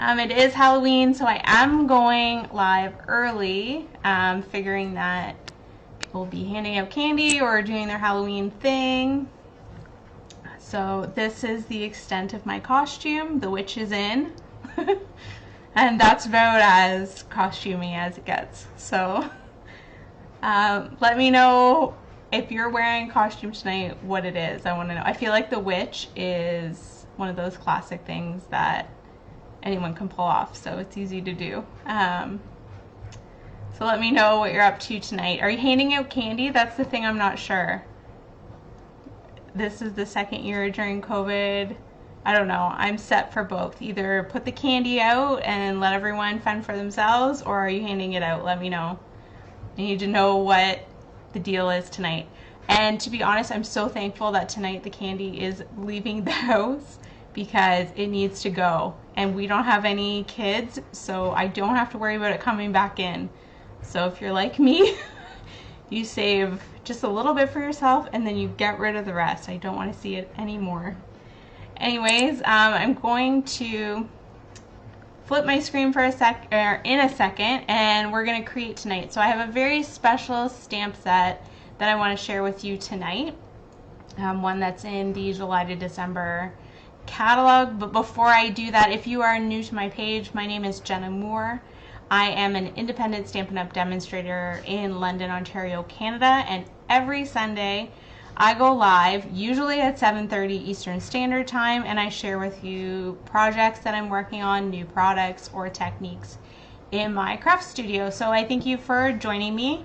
It is Halloween, so I am going live early, figuring that we'll be handing out candy or doing their Halloween thing. So this is the extent of my costume. The witch is in. And that's about as costumey as it gets. So let me know if you're wearing a costume tonight, what it is. I want to know. I feel like the witch is one of those classic things that anyone can pull off, so it's easy to do. So let me know what you're up to tonight. Are you handing out candy? That's the thing I'm not sure. This is the second year during COVID. I don't know. I'm set for both. Either put the candy out and let everyone fend for themselves, or are you handing it out? Let me know. I need to know what the deal is tonight. And to be honest, I'm so thankful that tonight the candy is leaving the house because it needs to go. And we don't have any kids, so I don't have to worry about it coming back in. So if you're like me, you save just a little bit for yourself and then you get rid of the rest. I don't want to see it anymore. Anyways, I'm going to flip my screen for in a second, and we're going to create tonight. So I have a very special stamp set that I want to share with you tonight. One that's in the July to December catalog. But before I do that, if you are new to my page, my name is Jenna Moore. I am an independent Stampin' Up! Demonstrator in London, Ontario, Canada, and every Sunday I go live, usually at 7:30 Eastern Standard Time, and I share with you projects that I'm working on, new products or techniques in my craft studio. So I thank you for joining me.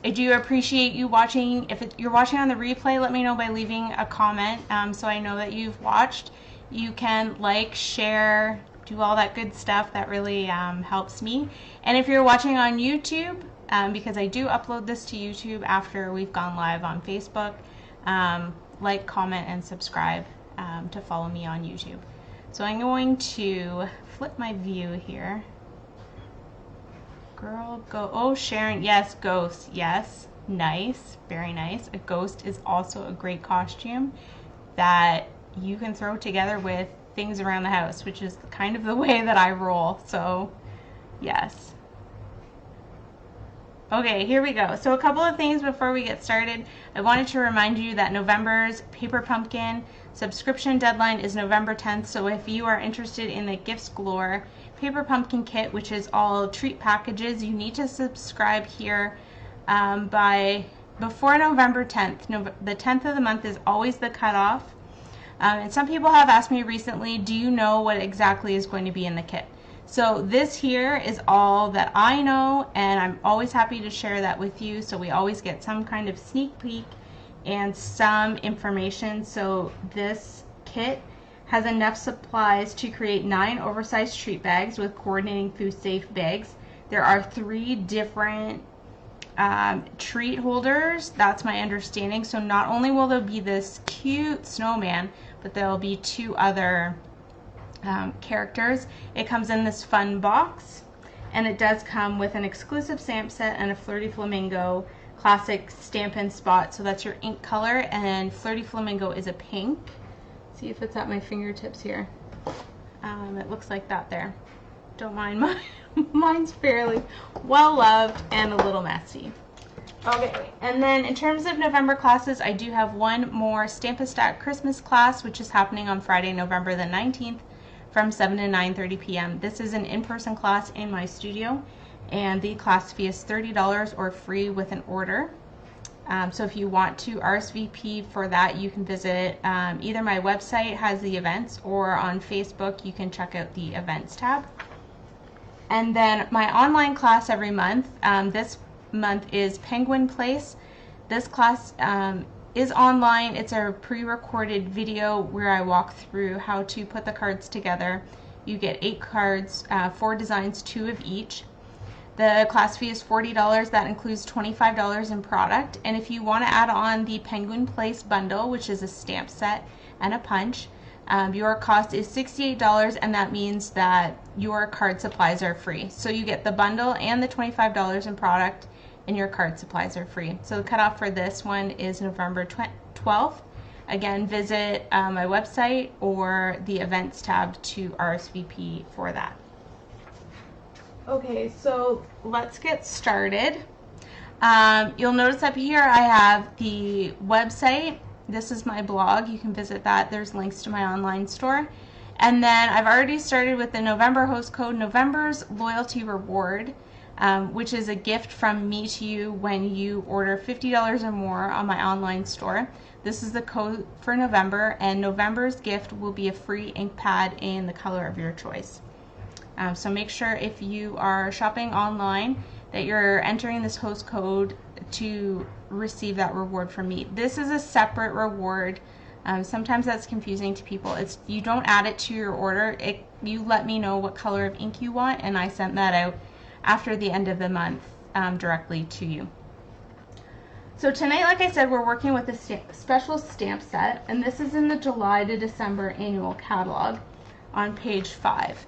I do appreciate you watching. If you're watching on the replay, let me know by leaving a comment so I know that you've watched. You can like, share, do all that good stuff. That really helps me. And if you're watching on YouTube, because I do upload this to YouTube after we've gone live on Facebook, like, comment, and subscribe to follow me on YouTube. So I'm going to flip my view here. Girl, go. Oh, Sharon, yes, ghost, yes, nice, very nice. A ghost is also a great costume that you can throw together with things around the house, which is kind of the way that I roll. So yes. Okay, here we go. So a couple of things before we get started. I wanted to remind you that November's Paper Pumpkin subscription deadline is November 10th. So if you are interested in the Gifts Galore Paper Pumpkin Kit, which is all treat packages, you need to subscribe here before November 10th. The 10th of the month is always the cutoff. And some people have asked me recently, do you know what exactly is going to be in the kit? So this here is all that I know, and I'm always happy to share that with you. So we always get some kind of sneak peek and some information. So this kit has enough supplies to create 9 oversized treat bags with coordinating food safe bags. There are 3 different treat holders, that's my understanding. So not only will there be this cute snowman, but there will be 2 other characters. It comes in this fun box, and it does come with an exclusive stamp set and a Flirty Flamingo classic Stampin' spot. So that's your ink color, and Flirty Flamingo is a pink. See if it's at my fingertips here. It looks like that there. Don't mind mine. Mine's fairly well loved and a little messy. Okay, and then in terms of November classes, I do have one more Stampestat Christmas class, which is happening on Friday, November the 19th from 7 to 9:30 p.m. This is an in-person class in my studio, and the class fee is $30 or free with an order. So if you want to RSVP for that, you can visit either my website has the events, or on Facebook you can check out the events tab. And then my online class every month, this month is Penguin Place. This class is online. It's a pre-recorded video where I walk through how to put the cards together. You get 8 cards, 4 designs, 2 of each. The class fee is $40. That includes $25 in product. And if you want to add on the Penguin Place bundle, which is a stamp set and a punch, your cost is $68, and that means that your card supplies are free. So you get the bundle and the $25 in product, and your card supplies are free. So the cutoff for this one is November 12th Again, visit my website or the events tab to RSVP for that. Okay, so let's get started. You'll notice up here I have the website. This is my blog. You can visit that. There's links to my online store. And then I've already started with the November host code, November's Loyalty Reward, which is a gift from me to you when you order $50 or more on my online store. This is the code for November, and November's gift will be a free ink pad in the color of your choice. So make sure if you are shopping online that you're entering this host code to receive that reward from me. This is a separate reward. Sometimes that's confusing to people. You don't add it to your order. You let me know what color of ink you want, and I send that out after the end of the month directly to you. So tonight, like I said, we're working with a special stamp set, and this is in the July to December annual catalog on page 5.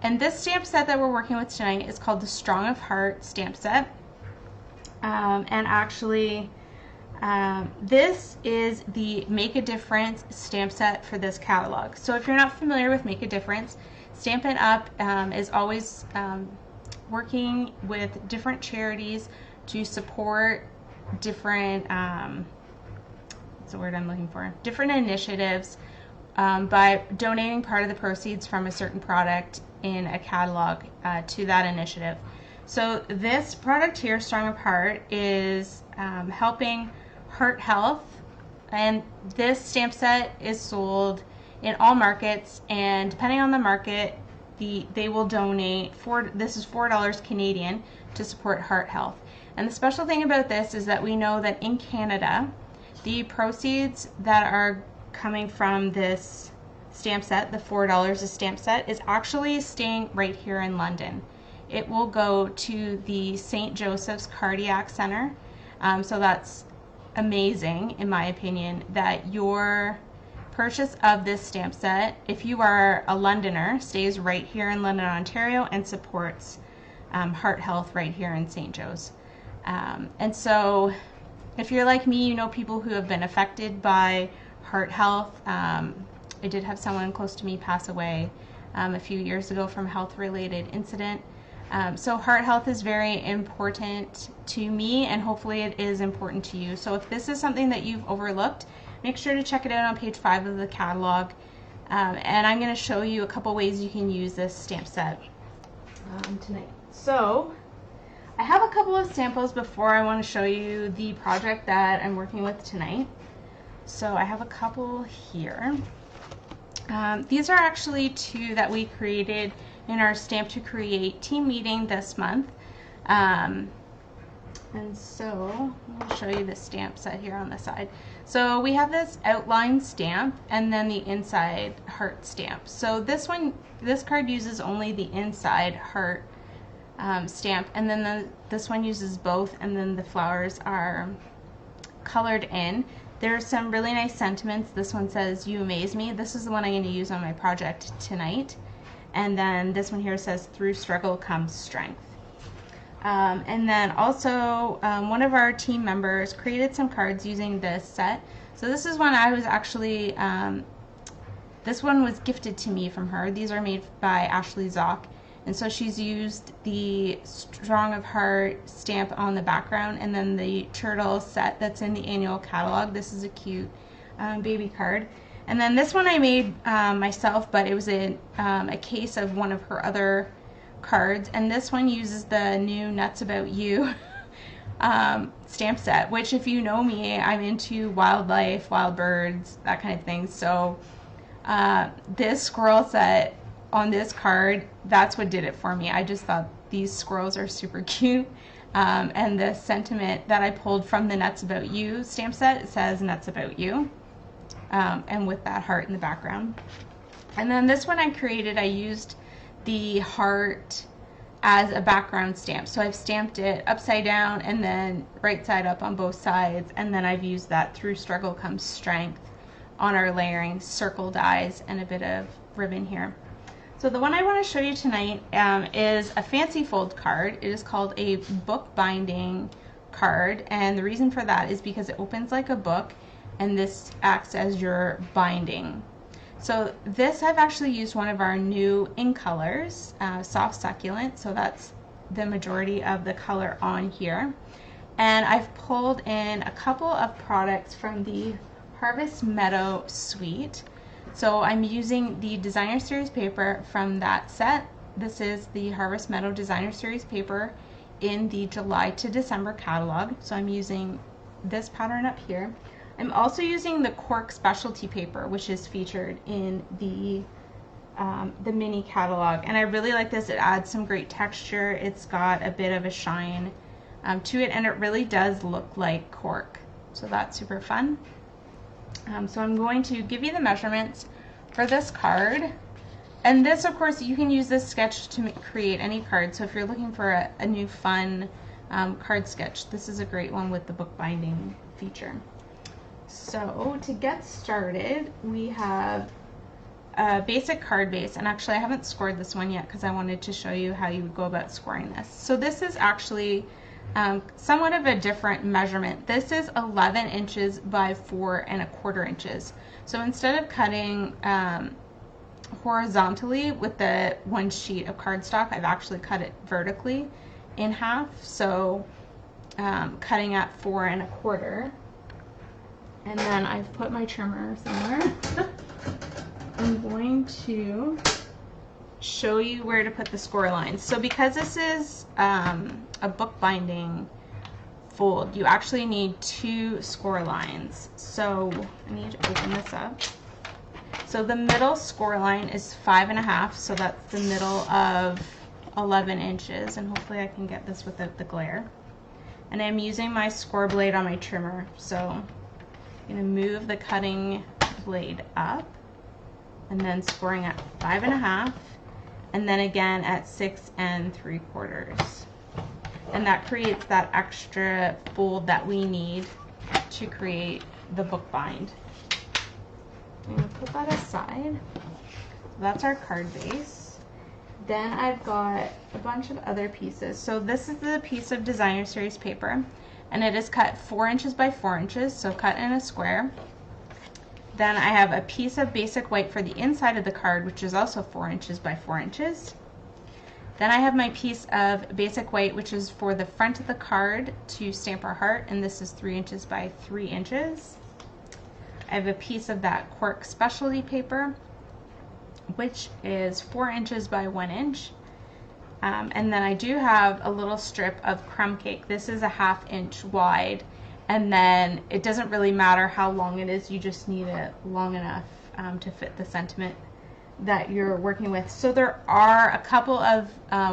And this stamp set that we're working with tonight is called the Strong of Heart stamp set. And actually, this is the Make a Difference stamp set for this catalog. So if you're not familiar with Make a Difference, Stampin' Up! Is always working with different charities to support different, what's the word I'm looking for? Different initiatives by donating part of the proceeds from a certain product in a catalog to that initiative. So this product here, Strong of Heart, is helping Heart Health, and this stamp set is sold in all markets, and depending on the market, they will donate this is $4 Canadian to support Heart Health. And the special thing about this is that we know that in Canada, the proceeds that are coming from this stamp set, the $4 a stamp set, is actually staying right here in London. It will go to the St. Joseph's Cardiac Center. So that's amazing, in my opinion, that your purchase of this stamp set, if you are a Londoner, stays right here in London, Ontario, and supports Heart Health right here in St. Joe's. And so if you're like me, you know people who have been affected by Heart Health. I did have someone close to me pass away a few years ago from a health-related incident. So Heart Health is very important to me, and hopefully it is important to you. So if this is something that you've overlooked, make sure to check it out on page 5 of the catalog. And I'm going to show you a couple ways you can use this stamp set tonight. So I have a couple of samples before I want to show you the project that I'm working with tonight. So I have a couple here. These are actually 2 that we created in our Stamp to Create team meeting this month. And so I'll show you the stamp set here on the side. So we have this outline stamp and then the inside heart stamp. So this card uses only the inside heart stamp, and then this one uses both, and then the flowers are colored in. There's some really nice sentiments. This one says, "You amaze me." This is the one I'm going to use on my project tonight. And then this one here says, "Through struggle comes strength." And then also one of our team members created some cards using this set. So this is one I was actually, this one was gifted to me from her. These are made by Ashley Zock. And so she's used the Strong of Heart stamp on the background, and then the turtle set that's in the annual catalog. This is a cute baby card. And then this one I made myself, but it was a case of one of her other cards. And this one uses the new Nuts About You stamp set, which, if you know me, I'm into wildlife, wild birds, that kind of thing. So this squirrel set on this card, that's what did it for me. I just thought these squirrels are super cute. And the sentiment that I pulled from the Nuts About You stamp set, it says "Nuts About You," and with that heart in the background. And then this one I created, I used the heart as a background stamp. So I've stamped it upside down and then right side up on both sides, and then I've used that "Through struggle comes strength" on our layering circle dies and a bit of ribbon here. So the one I want to show you tonight is a fancy fold card. It is called a book binding card, and the reason for that is because it opens like a book, and this acts as your binding. So this, I've actually used one of our new ink colors, Soft Succulent, so that's the majority of the color on here. And I've pulled in a couple of products from the Harvest Meadow suite. So I'm using the Designer Series paper from that set. This is the Harvest Meadow Designer Series paper in the July to December catalog. So I'm using this pattern up here. I'm also using the cork specialty paper, which is featured in the mini catalog, and I really like this. It adds some great texture. It's got a bit of a shine to it, and it really does look like cork, so that's super fun. So I'm going to give you the measurements for this card, and this, of course, you can use this sketch to create any card. So if you're looking for a new fun card sketch, this is a great one with the bookbinding feature. So to get started, we have a basic card base, and actually I haven't scored this one yet because I wanted to show you how you would go about scoring this. So this is actually somewhat of a different measurement. This is 11 inches by 4¼ inches. So instead of cutting horizontally with the one sheet of cardstock, I've actually cut it vertically in half. So cutting at 4¼ and then I've put my trimmer somewhere. I'm going to show you where to put the score lines. So because this is a bookbinding fold, you actually need 2 score lines. So I need to open this up. So the middle score line is 5½, so that's the middle of 11 inches, and hopefully I can get this without the glare. And I'm using my score blade on my trimmer, so I'm going to move the cutting blade up and then scoring at 5½, and then again at 6¾ and that creates that extra fold that we need to create the bookbind. I'm going to put that aside. That's our card base. Then I've got a bunch of other pieces. So this is the piece of Designer Series paper, and it is cut 4 inches by 4 inches, so cut in a square. Then I have a piece of basic white for the inside of the card, which is also 4 inches by 4 inches. Then I have my piece of basic white, which is for the front of the card to stamp our heart, and this is 3 inches by 3 inches. I have a piece of that cork specialty paper, which is 4 inches by 1 inch. And then I do have a little strip of crumb cake. This is a ½ inch wide, and then it doesn't really matter how long it is, you just need it long enough to fit the sentiment that you're working with. So there are a couple of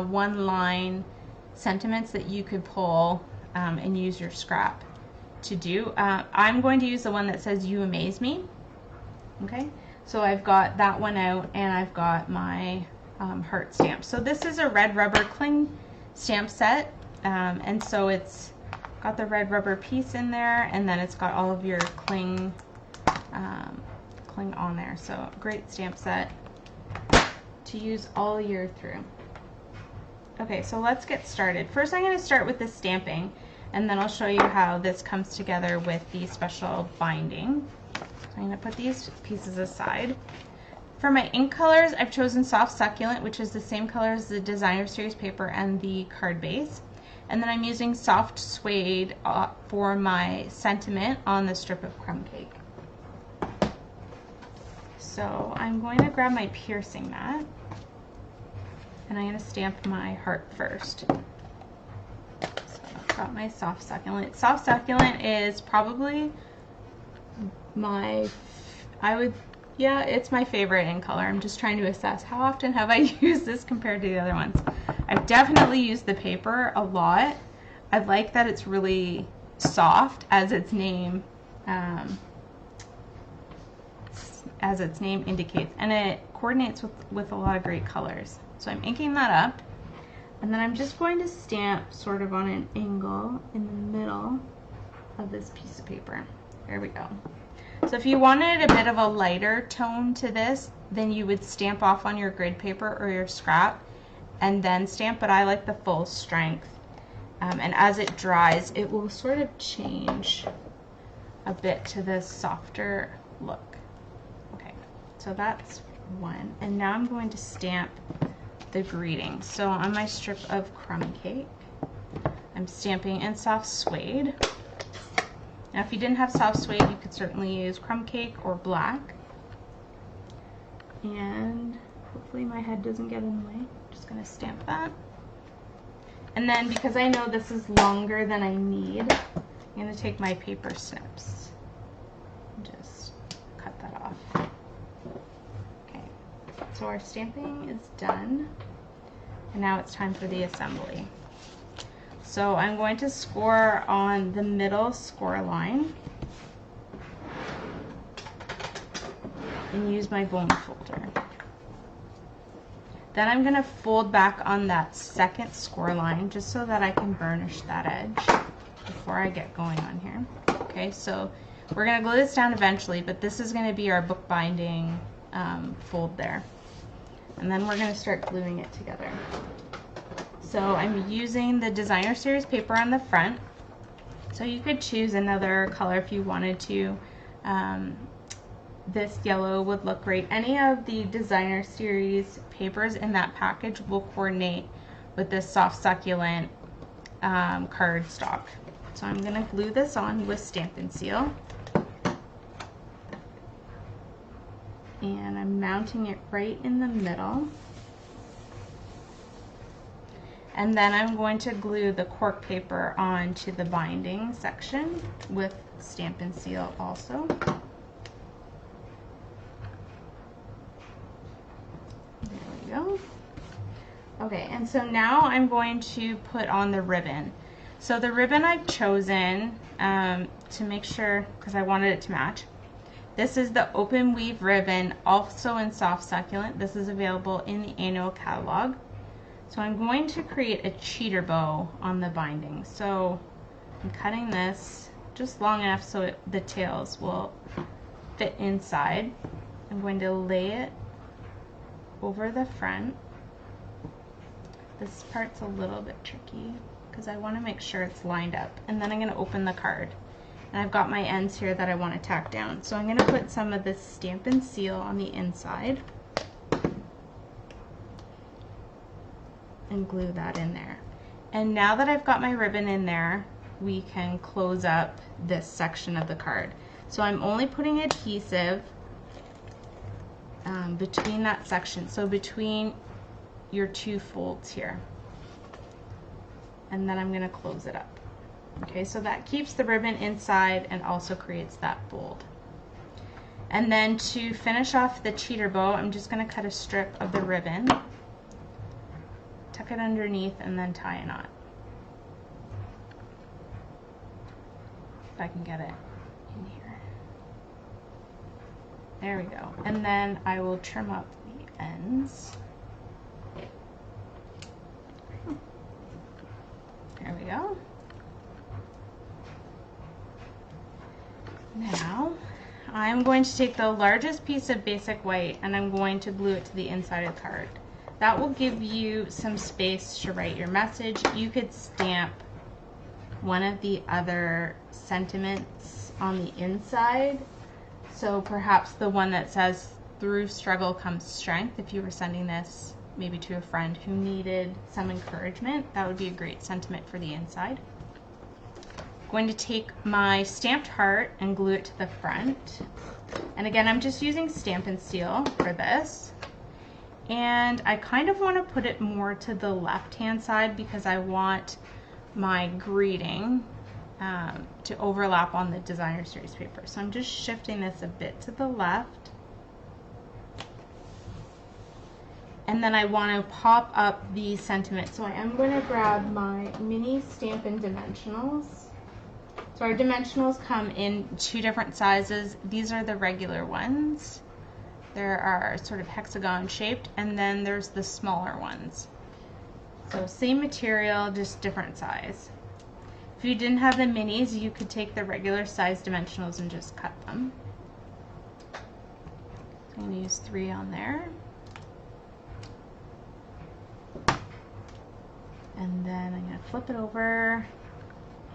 one-line sentiments that you could pull and use your scrap to do. I'm going to use the one that says "You amaze me." Okay, so I've got that one out, and I've got my heart stamp. So this is a red rubber cling stamp set, and so it's got the red rubber piece in there, and then it's got all of your cling on there. So great stamp set to use all year through. Okay, so let's get started. First I'm going to start with the stamping, and then I'll show you how this comes together with the special binding. So I'm going to put these pieces aside. For my ink colors, I've chosen Soft Succulent, which is the same color as the Designer Series paper and the card base. And then I'm using Soft Suede for my sentiment on the strip of crumb cake. So I'm going to grab my piercing mat, and I'm going to stamp my heart first. So I've got my Soft Succulent. Soft Succulent is probably it's my favorite ink color. I'm just trying to assess how often have I used this compared to the other ones. I've definitely used the paper a lot. I like that it's really soft, as its name indicates, and it coordinates with a lot of great colors. So I'm inking that up, and then I'm just going to stamp sort of on an angle in the middle of this piece of paper. There we go. So if you wanted a bit of a lighter tone to this, then you would stamp off on your grid paper or your scrap and then stamp, but I like the full strength. And as it dries, it will sort of change a bit to this softer look. Okay, so that's one. And now I'm going to stamp the greeting. So on my strip of crumb cake, I'm stamping in soft suede. Now if you didn't have soft suede, you could certainly use crumb cake or black. And hopefully my head doesn't get in the way. I'm just going to stamp that. And then because I know this is longer than I need, I'm going to take my paper snips and just cut that off. Okay, so our stamping is done. And now it's time for the assembly. So I'm going to score on the middle score line and use my bone folder. Then I'm going to fold back on that second score line just so that I can burnish that edge before I get going on here. Okay, so we're going to glue this down eventually, but this is going to be our bookbinding fold there. And then we're going to start gluing it together. So I'm using the Designer Series paper on the front. So you could choose another color if you wanted to. This yellow would look great. Any of the Designer Series papers in that package will coordinate with this soft succulent cardstock. So I'm going to glue this on with Stampin' Seal. And I'm mounting it right in the middle. And then I'm going to glue the cork paper onto the binding section with Stampin' Seal also. There we go. Okay, and so now I'm going to put on the ribbon. So the ribbon I've chosen to make sure, because I wanted it to match. This is the open weave ribbon, also in soft succulent. This is available in the annual catalog. So I'm going to create a cheater bow on the binding. So I'm cutting this just long enough so the tails will fit inside. I'm going to lay it over the front. This part's a little bit tricky because I want to make sure it's lined up. And then I'm going to open the card. And I've got my ends here that I want to tack down. So I'm going to put some of this Stampin' Seal on the inside and glue that in there. And now that I've got my ribbon in there, we can close up this section of the card. So I'm only putting adhesive between that section, so between your two folds here. And then I'm going to close it up. Okay, so that keeps the ribbon inside and also creates that fold. And then to finish off the cheater bow, I'm just going to cut a strip of the ribbon, tuck it underneath, and then tie a knot. If I can get it in here. There we go. And then I will trim up the ends. There we go. Now, I'm going to take the largest piece of basic white and I'm going to glue it to the inside of the card. That will give you some space to write your message. You could stamp one of the other sentiments on the inside. So perhaps the one that says, "Through struggle comes strength," if you were sending this maybe to a friend who needed some encouragement, that would be a great sentiment for the inside. I'm going to take my stamped heart and glue it to the front. And again, I'm just using Stampin' Seal for this. And I kind of want to put it more to the left-hand side because I want my greeting to overlap on the Designer Series paper. So I'm just shifting this a bit to the left. And then I want to pop up the sentiment. So I am going to grab my mini Stampin' dimensionals. So our dimensionals come in two different sizes. These are the regular ones. There are sort of hexagon shaped, and then there's the smaller ones. So same material, just different size. If you didn't have the minis, you could take the regular size dimensionals and just cut them. So I'm going to use 3 on there. And then I'm going to flip it over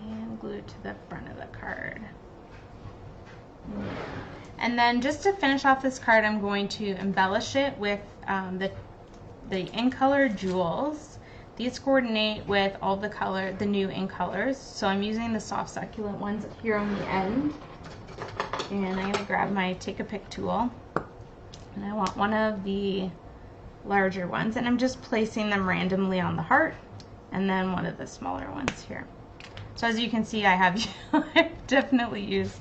and glue it to the front of the card. And then just to finish off this card, I'm going to embellish it with the in color jewels. These coordinate with all the new in colors. So I'm using the soft succulent ones here on the end. And I'm going to grab my take a pick tool. And I want one of the larger ones. And I'm just placing them randomly on the heart. And then one of the smaller ones here. So as you can see, I've definitely used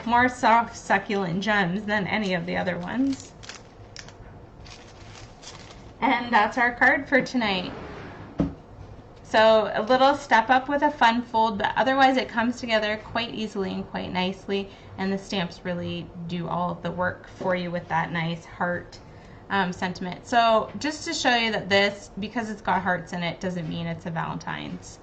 more soft succulent gems than any of the other ones. And that's our card for tonight. So a little step up with a fun fold, but otherwise it comes together quite easily and quite nicely, and the stamps really do all of the work for you with that nice heart sentiment. So just to show you that this, because it's got hearts in it, doesn't mean it's a Valentine's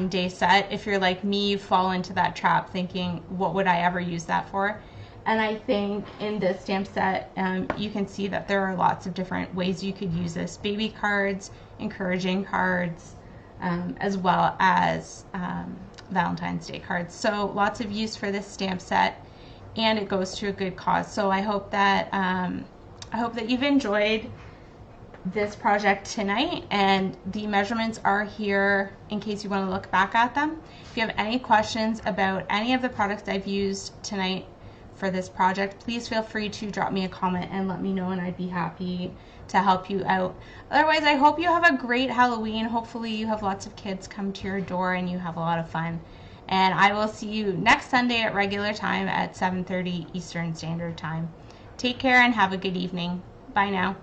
Day set. If you're like me, you fall into that trap thinking, what would I ever use that for? And I think in this stamp set, you can see that there are lots of different ways you could use this. Baby cards, encouraging cards, as well as Valentine's Day cards. So lots of use for this stamp set, and it goes to a good cause. So I hope that you've enjoyed this project tonight, and the measurements are here in case you want to look back at them. If you have any questions about any of the products I've used tonight for this project, please feel free to drop me a comment and let me know, and I'd be happy to help you out. Otherwise, I hope you have a great Halloween. Hopefully you have lots of kids come to your door and you have a lot of fun. And I will see you next Sunday at regular time at 7:30 Eastern Standard Time. Take care and have a good evening. Bye now.